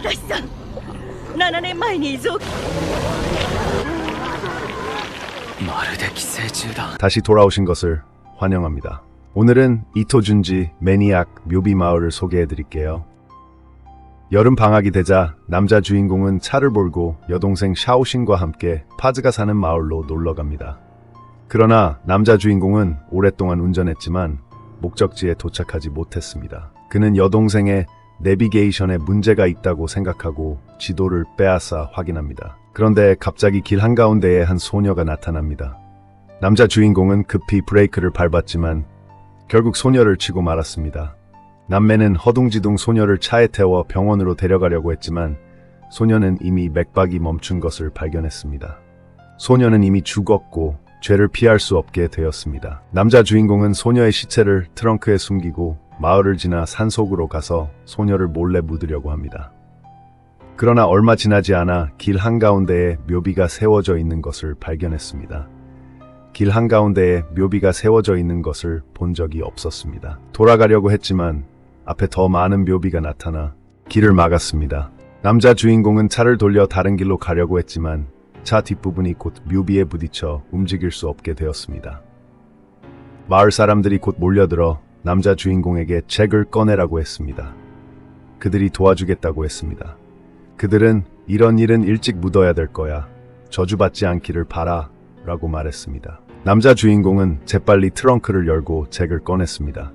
正さん、7年前に臓器まるで寄生虫だ。 다시 돌아오신 것을 환영합니다. 오늘은 이토준지 매니악 묘비 마을을 소개해 드릴게요. 여름 방학이 되자 남자 주인공은 차를 몰고 여동생 샤오신과 함께 파즈가 사는 마을로 놀러 갑니다. 그러나 남자 주인공은 오랫동안 운전했지만 목적지에 도착하지 못했습니다. 그는 여동생의 내비게이션에 문제가 있다고 생각하고 지도를 빼앗아 확인합니다. 그런데 갑자기 길 한가운데에 한 소녀가 나타납니다. 남자 주인공은 급히 브레이크를 밟았지만 결국 소녀를 치고 말았습니다. 남매는 허둥지둥 소녀를 차에 태워 병원으로 데려가려고 했지만 소녀는 이미 맥박이 멈춘 것을 발견했습니다. 소녀는 이미 죽었고 죄를 피할 수 없게 되었습니다. 남자 주인공은 소녀의 시체를 트렁크에 숨기고 마을을 지나 산속으로 가서 소녀를 몰래 묻으려고 합니다. 그러나 얼마 지나지 않아 길 한가운데에 묘비가 세워져 있는 것을 발견했습니다. 길 한가운데에 묘비가 세워져 있는 것을 본 적이 없었습니다. 돌아가려고 했지만 앞에 더 많은 묘비가 나타나 길을 막았습니다. 남자 주인공은 차를 돌려 다른 길로 가려고 했지만 차 뒷부분이 곧 묘비에 부딪혀 움직일 수 없게 되었습니다. 마을 사람들이 곧 몰려들어 남자 주인공에게 책을 꺼내라고 했습니다. 그들이 도와주겠다고 했습니다. 그들은 이런 일은 일찍 묻어야 될 거야. 저주받지 않기를 바라 라고 말했습니다. 남자 주인공은 재빨리 트렁크를 열고 책을 꺼냈습니다.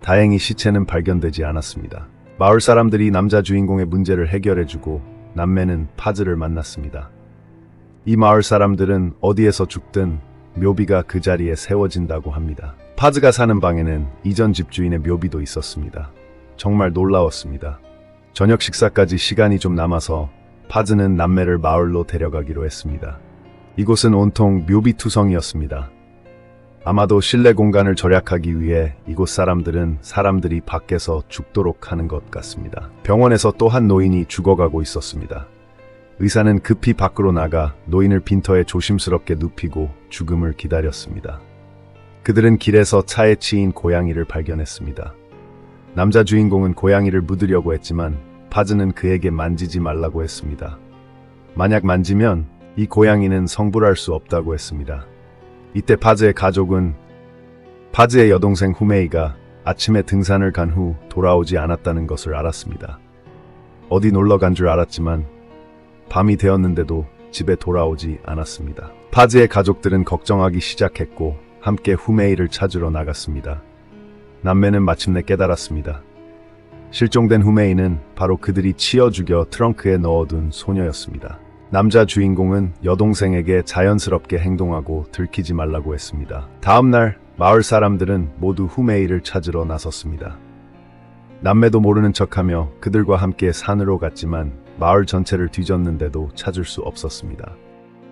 다행히 시체는 발견되지 않았습니다. 마을 사람들이 남자 주인공의 문제를 해결해주고 남매는 파즈를 만났습니다. 이 마을 사람들은 어디에서 죽든 묘비가 그 자리에 세워진다고 합니다. 파즈가 사는 방에는 이전 집주인의 묘비도 있었습니다. 정말 놀라웠습니다. 저녁 식사까지 시간이 좀 남아서 파즈는 남매를 마을로 데려가기로 했습니다. 이곳은 온통 묘비투성이었습니다. 아마도 실내 공간을 절약하기 위해 이곳 사람들은 사람들이 밖에서 죽도록 하는 것 같습니다. 병원에서 또 한 노인이 죽어가고 있었습니다. 의사는 급히 밖으로 나가 노인을 빈터에 조심스럽게 눕히고 죽음을 기다렸습니다. 그들은 길에서 차에 치인 고양이를 발견했습니다. 남자 주인공은 고양이를 묻으려고 했지만 파즈는 그에게 만지지 말라고 했습니다. 만약 만지면 이 고양이는 성불할 수 없다고 했습니다. 이때 파즈의 가족은 파즈의 여동생 후메이가 아침에 등산을 간 후 돌아오지 않았다는 것을 알았습니다. 어디 놀러 간 줄 알았지만 밤이 되었는데도 집에 돌아오지 않았습니다. 파즈의 가족들은 걱정하기 시작했고 함께 후메이를 찾으러 나갔습니다. 남매는 마침내 깨달았습니다. 실종된 후메이는 바로 그들이 치어 죽여 트렁크에 넣어둔 소녀였습니다. 남자 주인공은 여동생에게 자연스럽게 행동하고 들키지 말라고 했습니다. 다음 날 마을 사람들은 모두 후메이를 찾으러 나섰습니다. 남매도 모르는 척하며 그들과 함께 산으로 갔지만 마을 전체를 뒤졌는데도 찾을 수 없었습니다.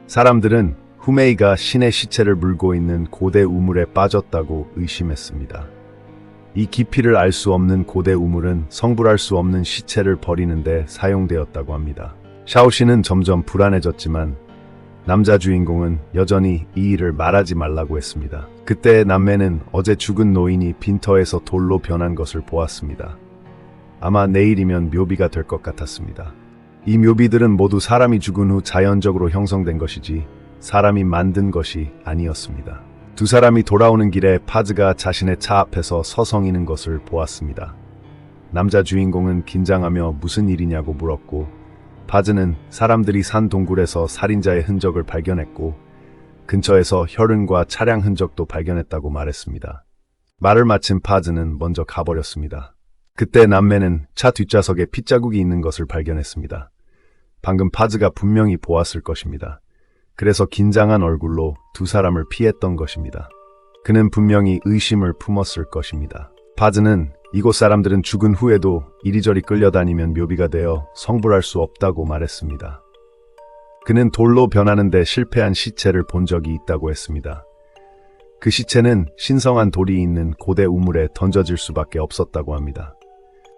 사람들은 후메이가 신의 시체를 물고 있는 고대 우물에 빠졌다고 의심했습니다. 이 깊이를 알 수 없는 고대 우물은 성불할 수 없는 시체를 버리는데 사용되었다고 합니다. 샤오씨는 점점 불안해졌지만 남자 주인공은 여전히 이 일을 말하지 말라고 했습니다. 그때 남매는 어제 죽은 노인이 빈터에서 돌로 변한 것을 보았습니다. 아마 내일이면 묘비가 될 것 같았습니다. 이 묘비들은 모두 사람이 죽은 후 자연적으로 형성된 것이지 사람이 만든 것이 아니었습니다. 두 사람이 돌아오는 길에 파즈가 자신의 차 앞에서 서성이는 것을 보았습니다. 남자 주인공은 긴장하며 무슨 일이냐고 물었고 파즈는 사람들이 산 동굴에서 살인자의 흔적을 발견했고 근처에서 혈흔과 차량 흔적도 발견했다고 말했습니다. 말을 마친 파즈는 먼저 가버렸습니다. 그때 남매는 차 뒷좌석에 핏자국이 있는 것을 발견했습니다. 방금 파즈가 분명히 보았을 것입니다. 그래서 긴장한 얼굴로 두 사람을 피했던 것입니다. 그는 분명히 의심을 품었을 것입니다. 파즈는 이곳 사람들은 죽은 후에도 이리저리 끌려다니면 묘비가 되어 성불할 수 없다고 말했습니다. 그는 돌로 변하는데 실패한 시체를 본 적이 있다고 했습니다. 그 시체는 신성한 돌이 있는 고대 우물에 던져질 수밖에 없었다고 합니다.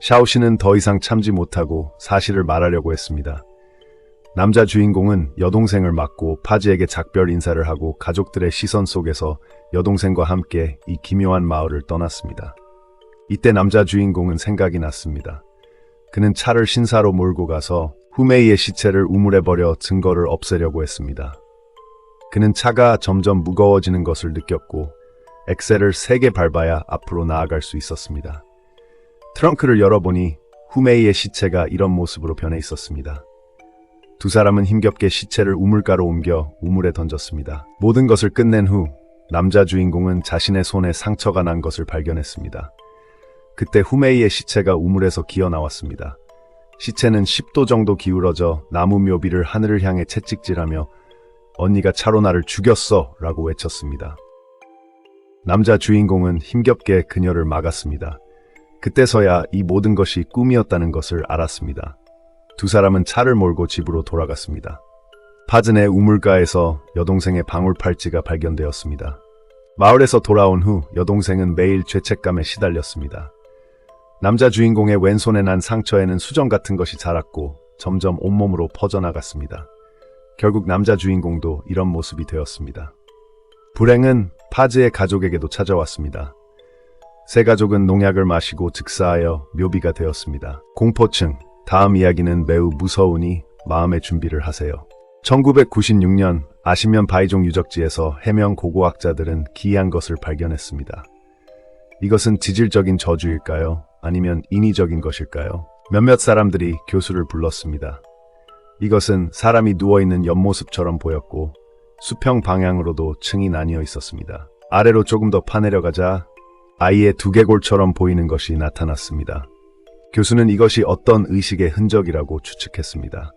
샤오씨는 더 이상 참지 못하고 사실을 말하려고 했습니다. 남자 주인공은 여동생을 맞고 파즈에게 작별 인사를 하고 가족들의 시선 속에서 여동생과 함께 이 기묘한 마을을 떠났습니다. 이때 남자 주인공은 생각이 났습니다. 그는 차를 신사로 몰고 가서 후메이의 시체를 우물에 버려 증거를 없애려고 했습니다. 그는 차가 점점 무거워지는 것을 느꼈고 엑셀을 세게 밟아야 앞으로 나아갈 수 있었습니다. 트렁크를 열어보니 후메이의 시체가 이런 모습으로 변해 있었습니다. 두 사람은 힘겹게 시체를 우물가로 옮겨 우물에 던졌습니다. 모든 것을 끝낸 후 남자 주인공은 자신의 손에 상처가 난 것을 발견했습니다. 그때 후메이의 시체가 우물에서 기어 나왔습니다. 시체는 10도 정도 기울어져 나무 묘비를 하늘을 향해 채찍질하며 언니가 차로 나를 죽였어 라고 외쳤습니다. 남자 주인공은 힘겹게 그녀를 막았습니다. 그때서야 이 모든 것이 꿈이었다는 것을 알았습니다. 두 사람은 차를 몰고 집으로 돌아갔습니다. 파즌의 우물가에서 여동생의 방울팔찌가 발견되었습니다. 마을에서 돌아온 후 여동생은 매일 죄책감에 시달렸습니다. 남자 주인공의 왼손에 난 상처에는 수정 같은 것이 자랐고 점점 온몸으로 퍼져나갔습니다. 결국 남자 주인공도 이런 모습이 되었습니다. 불행은 파즈의 가족에게도 찾아왔습니다. 세 가족은 농약을 마시고 즉사하여 묘비가 되었습니다. 공포증, 다음 이야기는 매우 무서우니 마음의 준비를 하세요. 1996년 아시면 바이종 유적지에서 해명 고고학자들은 기이한 것을 발견했습니다. 이것은 지질적인 저주일까요? 아니면 인위적인 것일까요? 몇몇 사람들이 교수를 불렀습니다. 이것은 사람이 누워있는 옆모습처럼 보였고 수평 방향으로도 층이 나뉘어 있었습니다. 아래로 조금 더 파내려가자 아이의 두개골처럼 보이는 것이 나타났습니다. 교수는 이것이 어떤 의식의 흔적이라고 추측했습니다.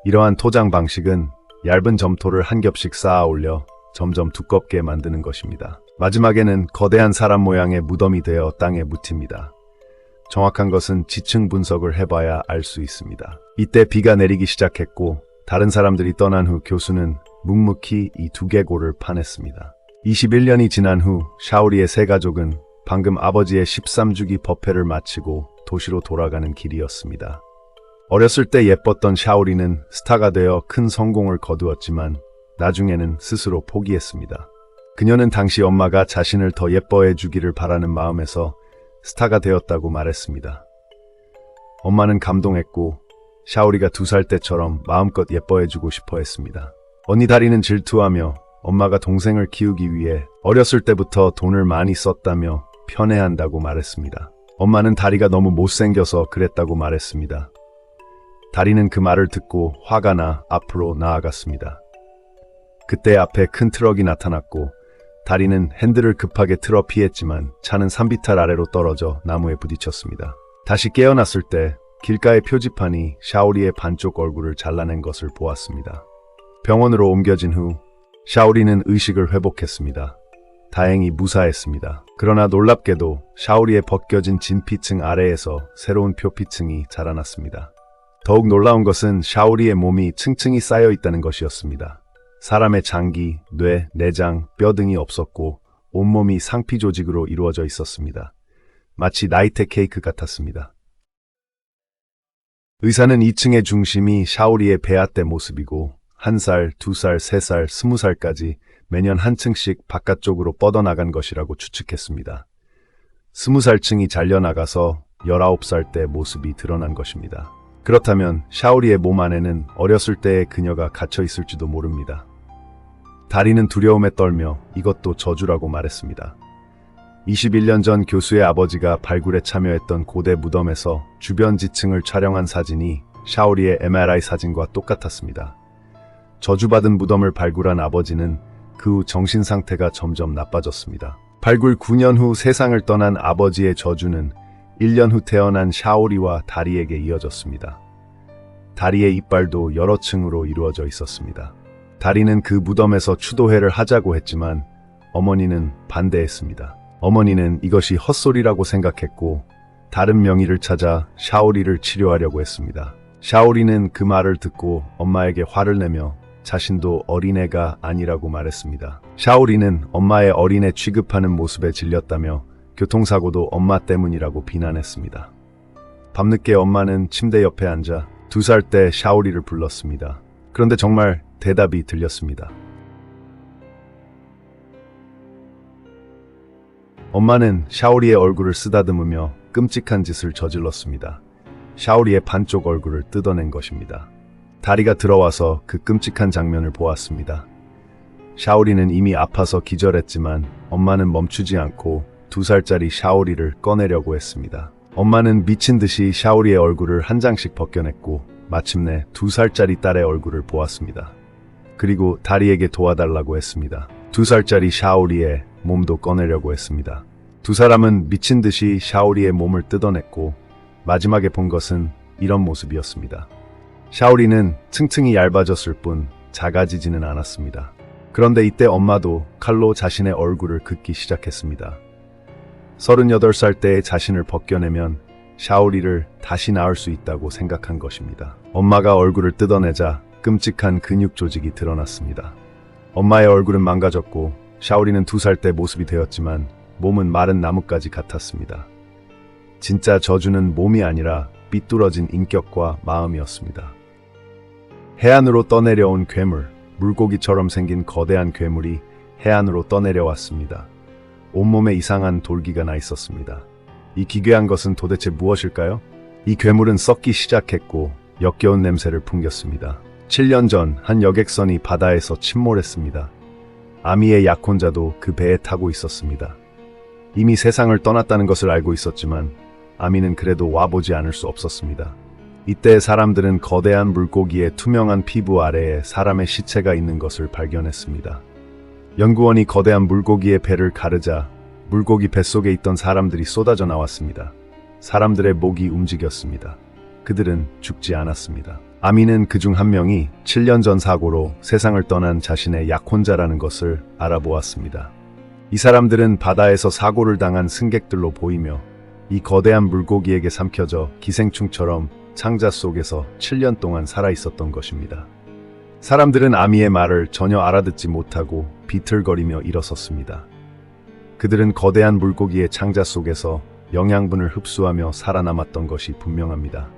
이러한 토장 방식은 얇은 점토를 한 겹씩 쌓아 올려 점점 두껍게 만드는 것입니다. 마지막에는 거대한 사람 모양의 무덤이 되어 땅에 묻힙니다. 정확한 것은 지층 분석을 해봐야 알 수 있습니다. 이때 비가 내리기 시작했고 다른 사람들이 떠난 후 교수는 묵묵히 이 두개골을 파냈습니다. 21년이 지난 후 샤오리의 세 가족은 방금 아버지의 13주기 법회를 마치고 도시로 돌아가는 길이었습니다. 어렸을 때 예뻤던 샤오리는 스타가 되어 큰 성공을 거두었지만 나중에는 스스로 포기했습니다. 그녀는 당시 엄마가 자신을 더 예뻐해 주기를 바라는 마음에서 스타가 되었다고 말했습니다. 엄마는 감동했고 샤오리가 2살 때처럼 마음껏 예뻐해주고 싶어 했습니다. 언니 다리는 질투하며 엄마가 동생을 키우기 위해 어렸을 때부터 돈을 많이 썼다며 편애한다고 말했습니다. 엄마는 다리가 너무 못생겨서 그랬다고 말했습니다. 다리는 그 말을 듣고 화가 나 앞으로 나아갔습니다. 그때 앞에 큰 트럭이 나타났고 다리는 핸들을 급하게 틀어 피했지만 차는 산비탈 아래로 떨어져 나무에 부딪혔습니다. 다시 깨어났을 때 길가의 표지판이 샤오리의 반쪽 얼굴을 잘라낸 것을 보았습니다. 병원으로 옮겨진 후 샤오리는 의식을 회복했습니다. 다행히 무사했습니다. 그러나 놀랍게도 샤오리의 벗겨진 진피층 아래에서 새로운 표피층이 자라났습니다. 더욱 놀라운 것은 샤오리의 몸이 층층이 쌓여 있다는 것이었습니다. 사람의 장기, 뇌, 내장, 뼈 등이 없었고 온몸이 상피 조직으로 이루어져 있었습니다. 마치 나이테 케이크 같았습니다. 의사는 2층의 중심이 샤오리의 베아떼 모습이고 1살, 2살, 3살, 20살까지 매년 한 층씩 바깥쪽으로 뻗어나간 것이라고 추측했습니다. 20살층이 잘려나가서 19살 때 모습이 드러난 것입니다. 그렇다면 샤오리의 몸 안에는 어렸을 때의 그녀가 갇혀 있을지도 모릅니다. 다리는 두려움에 떨며 이것도 저주라고 말했습니다. 21년 전 교수의 아버지가 발굴에 참여했던 고대 무덤에서 주변 지층을 촬영한 사진이 샤오리의 MRI 사진과 똑같았습니다. 저주받은 무덤을 발굴한 아버지는 그 후 정신 상태가 점점 나빠졌습니다. 발굴 9년 후 세상을 떠난 아버지의 저주는 1년 후 태어난 샤오리와 다리에게 이어졌습니다. 다리의 이빨도 여러 층으로 이루어져 있었습니다. 다리는 그 무덤에서 추도회를 하자고 했지만 어머니는 반대했습니다. 어머니는 이것이 헛소리라고 생각했고 다른 명의를 찾아 샤오리를 치료하려고 했습니다. 샤오리는 그 말을 듣고 엄마에게 화를 내며 자신도 어린애가 아니라고 말했습니다. 샤오리는 엄마의 어린애 취급하는 모습에 질렸다며 교통사고도 엄마 때문이라고 비난했습니다. 밤늦게 엄마는 침대 옆에 앉아 2살 때 샤오리를 불렀습니다. 그런데 정말 대답이 들렸습니다. 엄마는 샤오리의 얼굴을 쓰다듬으며 끔찍한 짓을 저질렀습니다. 샤오리의 반쪽 얼굴을 뜯어낸 것입니다. 다리가 들어와서 그 끔찍한 장면을 보았습니다. 샤오리는 이미 아파서 기절했지만 엄마는 멈추지 않고 2살짜리 샤오리를 꺼내려고 했습니다. 엄마는 미친 듯이 샤오리의 얼굴을 한 장씩 벗겨냈고 마침내 2살짜리 딸의 얼굴을 보았습니다. 그리고 다리에게 도와달라고 했습니다. 2살짜리 샤오리의 몸도 꺼내려고 했습니다. 두 사람은 미친 듯이 샤오리의 몸을 뜯어냈고 마지막에 본 것은 이런 모습이었습니다. 샤오리는 층층이 얇아졌을 뿐 작아지지는 않았습니다. 그런데 이때 엄마도 칼로 자신의 얼굴을 긋기 시작했습니다. 38살 때의 자신을 벗겨내면 샤오리를 다시 낳을 수 있다고 생각한 것입니다. 엄마가 얼굴을 뜯어내자 끔찍한 근육 조직이 드러났습니다. 엄마의 얼굴은 망가졌고 샤오리는 2살 때 모습이 되었지만 몸은 마른 나뭇가지 같았습니다. 진짜 저주는 몸이 아니라 삐뚤어진 인격과 마음이었습니다. 해안으로 떠내려온 괴물, 물고기처럼 생긴 거대한 괴물이 해안으로 떠내려왔습니다. 온몸에 이상한 돌기가 나 있었습니다. 이 기괴한 것은 도대체 무엇일까요? 이 괴물은 썩기 시작했고 역겨운 냄새를 풍겼습니다. 7년 전 한 여객선이 바다에서 침몰했습니다. 아미의 약혼자도 그 배에 타고 있었습니다. 이미 세상을 떠났다는 것을 알고 있었지만 아미는 그래도 와보지 않을 수 없었습니다. 이때 사람들은 거대한 물고기의 투명한 피부 아래에 사람의 시체가 있는 것을 발견했습니다. 연구원이 거대한 물고기의 배를 가르자 물고기 뱃속에 있던 사람들이 쏟아져 나왔습니다. 사람들의 목이 움직였습니다. 그들은 죽지 않았습니다. 아미는 그중 한 명이 7년 전 사고로 세상을 떠난 자신의 약혼자라는 것을 알아보았습니다. 이 사람들은 바다에서 사고를 당한 승객들로 보이며 이 거대한 물고기에게 삼켜져 기생충처럼 창자 속에서 7년 동안 살아 있었던 것입니다. 사람들은 아미의 말을 전혀 알아듣지 못하고 비틀거리며 일어섰습니다. 그들은 거대한 물고기의 창자 속에서 영양분을 흡수하며 살아남았던 것이 분명합니다.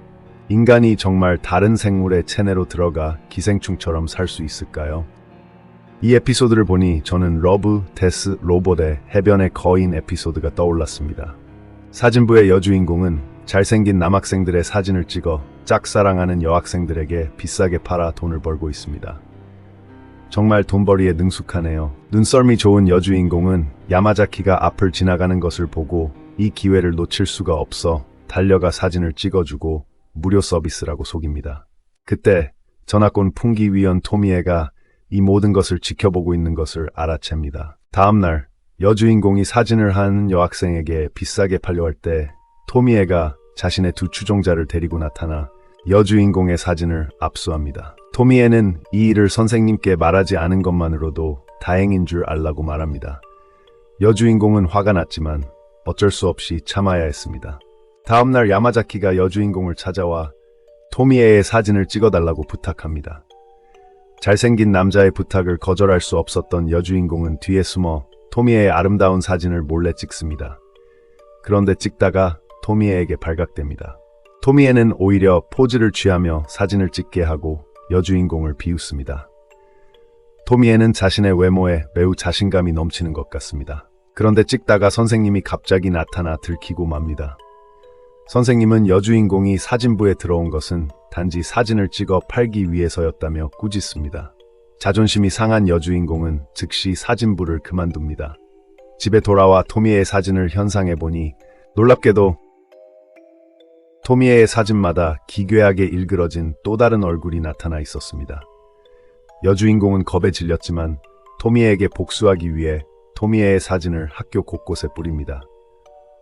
인간이 정말 다른 생물의 체내로 들어가 기생충처럼 살 수 있을까요? 이 에피소드를 보니 저는 러브, 데스, 로봇의 해변의 거인 에피소드가 떠올랐습니다. 사진부의 여주인공은 잘생긴 남학생들의 사진을 찍어 짝사랑하는 여학생들에게 비싸게 팔아 돈을 벌고 있습니다. 정말 돈벌이에 능숙하네요. 눈썰미 좋은 여주인공은 야마자키가 앞을 지나가는 것을 보고 이 기회를 놓칠 수가 없어 달려가 사진을 찍어주고 무료 서비스라고 속입니다. 그때 전학온 풍기위원 토미에가 이 모든 것을 지켜보고 있는 것을 알아챕니다. 다음날 여주인공이 사진을 한 여학생에게 비싸게 팔려 할 때 토미에가 자신의 두 추종자를 데리고 나타나 여주인공의 사진을 압수합니다. 토미에는 이 일을 선생님께 말하지 않은 것만으로도 다행인 줄 알라고 말합니다. 여주인공은 화가 났지만 어쩔 수 없이 참아야 했습니다. 다음날 야마자키가 여주인공을 찾아와 토미에의 사진을 찍어달라고 부탁합니다. 잘생긴 남자의 부탁을 거절할 수 없었던 여주인공은 뒤에 숨어 토미에의 아름다운 사진을 몰래 찍습니다. 그런데 찍다가 토미에에게 발각됩니다. 토미에는 오히려 포즈를 취하며 사진을 찍게 하고 여주인공을 비웃습니다. 토미에는 자신의 외모에 매우 자신감이 넘치는 것 같습니다. 그런데 찍다가 선생님이 갑자기 나타나 들키고 맙니다. 선생님은 여주인공이 사진부에 들어온 것은 단지 사진을 찍어 팔기 위해서였다며 꾸짖습니다. 자존심이 상한 여주인공은 즉시 사진부를 그만둡니다. 집에 돌아와 토미에의 사진을 현상해 보니 놀랍게도 토미에의 사진마다 기괴하게 일그러진 또 다른 얼굴이 나타나 있었습니다. 여주인공은 겁에 질렸지만 토미에에게 복수하기 위해 토미에의 사진을 학교 곳곳에 뿌립니다.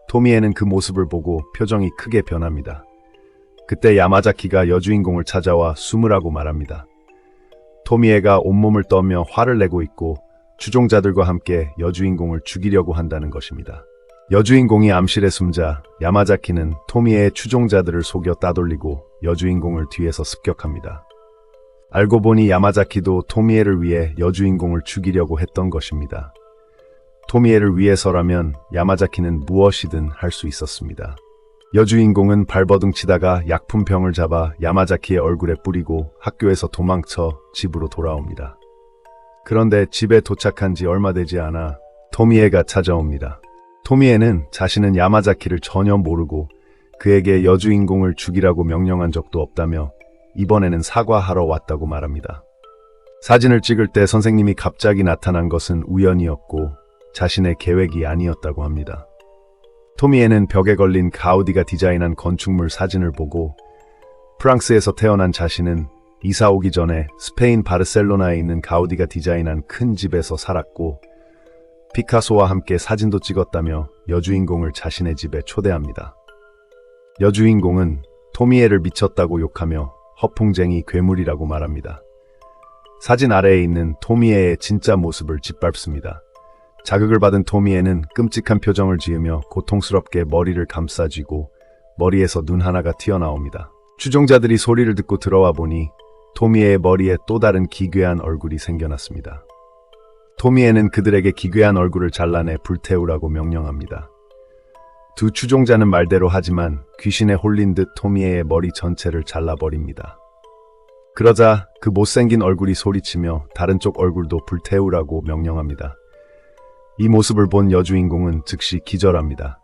토미에는 그 모습을 보고 표정이 크게 변합니다. 그때 야마자키가 여주인공을 찾아와 숨으라고 말합니다. 토미에가 온몸을 떨며 화를 내고 있고 추종자들과 함께 여주인공을 죽이려고 한다는 것입니다. 여주인공이 암실에 숨자 야마자키는 토미에의 추종자들을 속여 따돌리고 여주인공을 뒤에서 습격합니다. 알고 보니 야마자키도 토미에를 위해 여주인공을 죽이려고 했던 것입니다. 토미에를 위해서라면 야마자키는 무엇이든 할 수 있었습니다. 여주인공은 발버둥 치다가 약품병을 잡아 야마자키의 얼굴에 뿌리고 학교에서 도망쳐 집으로 돌아옵니다. 그런데 집에 도착한 지 얼마 되지 않아 토미에가 찾아옵니다. 토미에는 자신은 야마자키를 전혀 모르고 그에게 여주인공을 죽이라고 명령한 적도 없다며 이번에는 사과하러 왔다고 말합니다. 사진을 찍을 때 선생님이 갑자기 나타난 것은 우연이었고 자신의 계획이 아니었다고 합니다. 토미에는 벽에 걸린 가우디가 디자인한 건축물 사진을 보고 프랑스에서 태어난 자신은 이사 오기 전에 스페인 바르셀로나에 있는 가우디가 디자인한 큰 집에서 살았고 피카소와 함께 사진도 찍었다며 여주인공을 자신의 집에 초대합니다. 여주인공은 토미에를 미쳤다고 욕하며 허풍쟁이 괴물이라고 말합니다. 사진 아래에 있는 토미에의 진짜 모습을 짓밟습니다. 자극을 받은 토미에는 끔찍한 표정을 지으며 고통스럽게 머리를 감싸쥐고 머리에서 눈 하나가 튀어나옵니다. 추종자들이 소리를 듣고 들어와 보니 토미에의 머리에 또 다른 기괴한 얼굴이 생겨났습니다. 토미에는 그들에게 기괴한 얼굴을 잘라내 불태우라고 명령합니다. 두 추종자는 말대로 하지만 귀신에 홀린 듯 토미에의 머리 전체를 잘라버립니다. 그러자 그 못생긴 얼굴이 소리치며 다른 쪽 얼굴도 불태우라고 명령합니다. 이 모습을 본 여주인공은 즉시 기절합니다.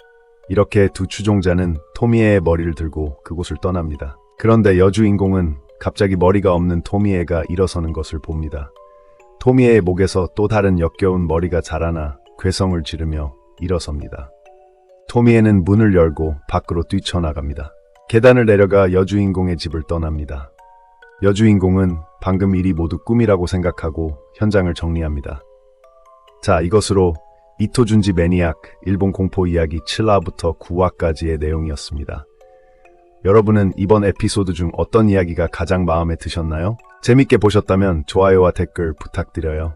이렇게 두 추종자는 토미에의 머리를 들고 그곳을 떠납니다. 그런데 여주인공은 갑자기 머리가 없는 토미에가 일어서는 것을 봅니다. 토미에의 목에서 또 다른 역겨운 머리가 자라나 괴성을 지르며 일어섭니다. 토미에는 문을 열고 밖으로 뛰쳐나갑니다. 계단을 내려가 여주인공의 집을 떠납니다. 여주인공은 방금 일이 모두 꿈이라고 생각하고 현장을 정리합니다. 자, 이것으로 이토준지 매니악 일본 공포 이야기 7화부터 9화까지의 내용이었습니다. 여러분은 이번 에피소드 중 어떤 이야기가 가장 마음에 드셨나요? 재밌게 보셨다면 좋아요와 댓글 부탁드려요.